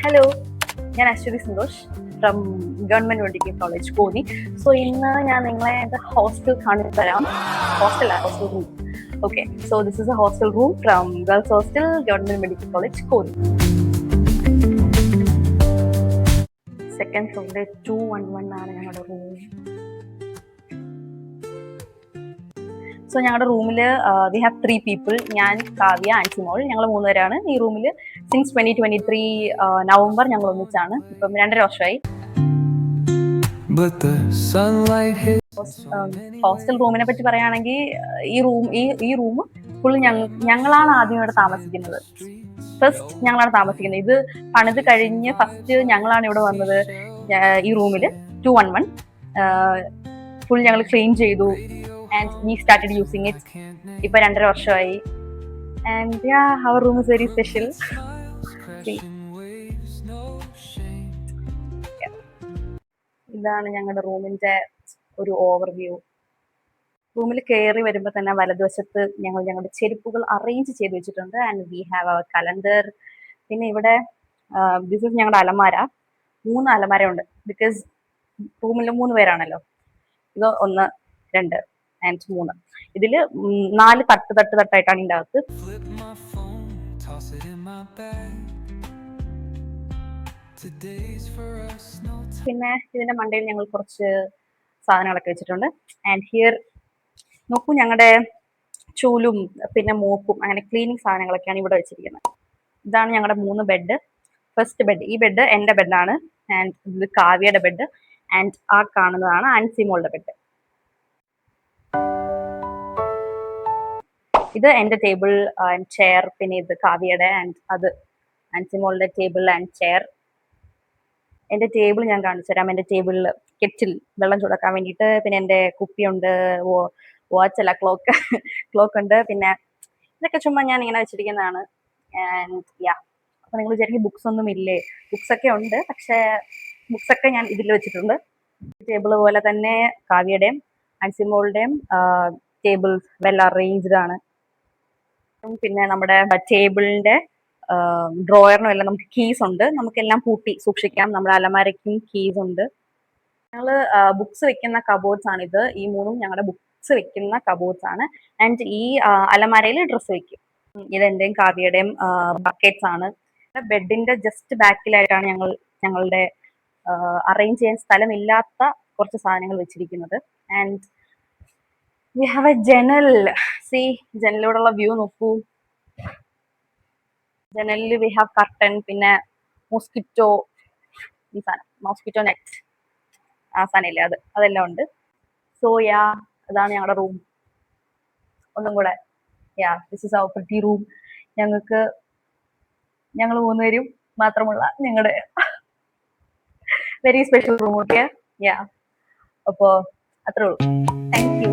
Hello, ഞാൻ Aswathy Santhosh from government medical college Konni. So ഇന്ന് ഞാൻ നിങ്ങളെ എൻ്റെ ഹോസ്റ്റൽ കാണിച്ചു തരാം. Hostel room. Okay, so this is a hostel room from girls hostel government medical college Konni. Second ഫ്ലോറിലെ 211 ആണ് ഞങ്ങളുടെ റൂം. സോ ഞങ്ങളുടെ റൂമിൽ വി ഹാവ് 3 പീപ്പിൾ. ഞാൻ, കാവ്യ, ആൻസിമോൾ. ഞങ്ങൾ 3 പേരാണ് ഈ റൂമിൽ. സിൻസ് 2023 നവംബർ ഞങ്ങൾ ഒന്നിച്ചാണ്. ഇപ്പം 2.5 വർഷമായി. ഹോസ്റ്റൽ റൂമിനെ പറ്റി പറയുകയാണെങ്കിൽ ഈ റൂം ഫുൾ ഞങ്ങളാണ് ആദ്യം ഇവിടെ താമസിക്കുന്നത്. ഞങ്ങളാണ് താമസിക്കുന്നത്. ഇത് പണിത് കഴിഞ്ഞ് ഫസ്റ്റ് ഞങ്ങളാണ് ഇവിടെ വന്നത്. ഈ റൂമിൽ 211 ഫുൾ ഞങ്ങൾ ക്ലീൻ ചെയ്തു. And we started using it. ഇപ്പൊ 2.5 വർഷമായി. And yeah, our room is very special. ഇതാണ് ഞങ്ങളുടെ റൂമിന്റെ ഒരു ഓവർവ്യൂ. റൂമിൽ കയറി വരുമ്പോൾ തന്നെ വലതുവശത്ത് ഞങ്ങളുടെ ചെരുപ്പുകൾ അറേഞ്ച് ചെയ്ത് വെച്ചിട്ടുണ്ട്. And we have our calendar. പിന്നെ ഇവിടെ ദിസ് ഇസ് ഞങ്ങളുടെ അലമാര. 3 അലമാര ഉണ്ട്. ബിക്കോസ് റൂമിൽ 3 പേരാണല്ലോ. ഇത് 1, 2 and 3. ഇതില് 4 തട്ടായിട്ടാണ് ഇതിന്റെ അകത്ത്. പിന്നെ ഇതിന്റെ മണ്ടയിൽ ഞങ്ങൾ കുറച്ച് സാധനങ്ങളൊക്കെ വെച്ചിട്ടുണ്ട്. ആൻഡ് ഹിയർ നോക്കൂ, ഞങ്ങളുടെ ചൂലും പിന്നെ മോപ്പും അങ്ങനെ ക്ലീനിങ് സാധനങ്ങളൊക്കെയാണ് ഇവിടെ വെച്ചിരിക്കുന്നത്. ഇതാണ് ഞങ്ങളുടെ 3 ബെഡ്. ഫസ്റ്റ് ബെഡ്, ഈ ബെഡ് എൻ്റെ ബെഡാണ്. ആൻഡ് ഇത് കാവ്യയുടെ ബെഡ്. ആൻഡ് ആ കാണുന്നതാണ് ആൻസിമോളുടെ ബെഡ്. ഇത് എൻ്റെ ടേബിൾ ആൻഡ് ചെയർ. പിന്നെ ഇത് കാവ്യയുടെ. ആൻഡ് അത് ആൻസിമോളുടെ ടേബിൾ ആൻഡ് ചെയർ. എൻ്റെ ടേബിൾ ഞാൻ കാണിച്ചു തരാം. എൻ്റെ ടേബിളിൽ കെറ്റിൽ, വെള്ളം ചൂടാക്കാൻ വേണ്ടിയിട്ട്. പിന്നെ എൻ്റെ കുപ്പിയുണ്ട്, വാച്ചല്ല, ക്ലോക്ക് ഉണ്ട്. പിന്നെ ഇതൊക്കെ ചുമ്മാ ഞാൻ ഇങ്ങനെ വെച്ചിരിക്കുന്നതാണ്. ആൻഡ് യാ, അപ്പൊ നിങ്ങൾ വിചാരിക്കും ബുക്സ് ഒന്നും ഇല്ലേ? ബുക്സ് ഒക്കെ ഉണ്ട്, പക്ഷേ ബുക്സ് ഒക്കെ ഞാൻ ഇതിൽ വെച്ചിട്ടുണ്ട്. ടേബിൾ പോലെ തന്നെ കാവ്യയുടെയും ആൻസിമോളുടെയും ടേബിൾസ് വെൽ അറേഞ്ച്ഡ് ആണ്. പിന്നെ നമ്മുടെ ടേബിളിന്റെ ഡ്രോയറിനും എല്ലാം നമുക്ക് കീസ് ഉണ്ട്. നമുക്കെല്ലാം പൂട്ടി സൂക്ഷിക്കാം. നമ്മുടെ അലമാരയ്ക്കും കീസ് ഉണ്ട്. ഞങ്ങൾ ബുക്സ് വെക്കുന്ന കബോർഡ്സ് ആണ് ഇത്. ഈ 3ഉം ഞങ്ങളുടെ ബുക്സ് വെക്കുന്ന കബോർഡ്സ് ആണ്. ആൻഡ് ഈ അലമാരയിൽ ഡ്രസ്സ് വെക്കും. ഇത് എന്റെയും കാവ്യയുടെയും ബക്കറ്റ്സ് ആണ്. ബെഡിന്റെ ജസ്റ്റ് ബാക്കിലായിട്ടാണ് ഞങ്ങളുടെ അറേഞ്ച് ചെയ്യാൻ സ്ഥലമില്ലാത്ത കുറച്ച് സാധനങ്ങൾ വെച്ചിരിക്കുന്നത്. ആൻഡ് വി ഹാവ് എ ജനൽ. സി, ജനലിലൂടെയുള്ള വ്യൂ നോക്കൂ. ജനലിൽ വി ഹാവ് കർട്ടൻ. പിന്നെ മോസ്കിറ്റോ, ഈ സാധനം മോസ്കിറ്റോ നെറ്റ്, ആ സാധനം ഇല്ലേ, അതെല്ലാം ഉണ്ട്. സോ യാ, അതാണ് ഞങ്ങളുടെ റൂം. ഒന്നും കൂടെ, yeah, this is our pretty room. ഞങ്ങൾ 3 പേരും മാത്രമുള്ള ഞങ്ങളുടെ very special room. Okay, yeah, അപ്പോ അത്രേ ഉള്ളൂ. Thank U.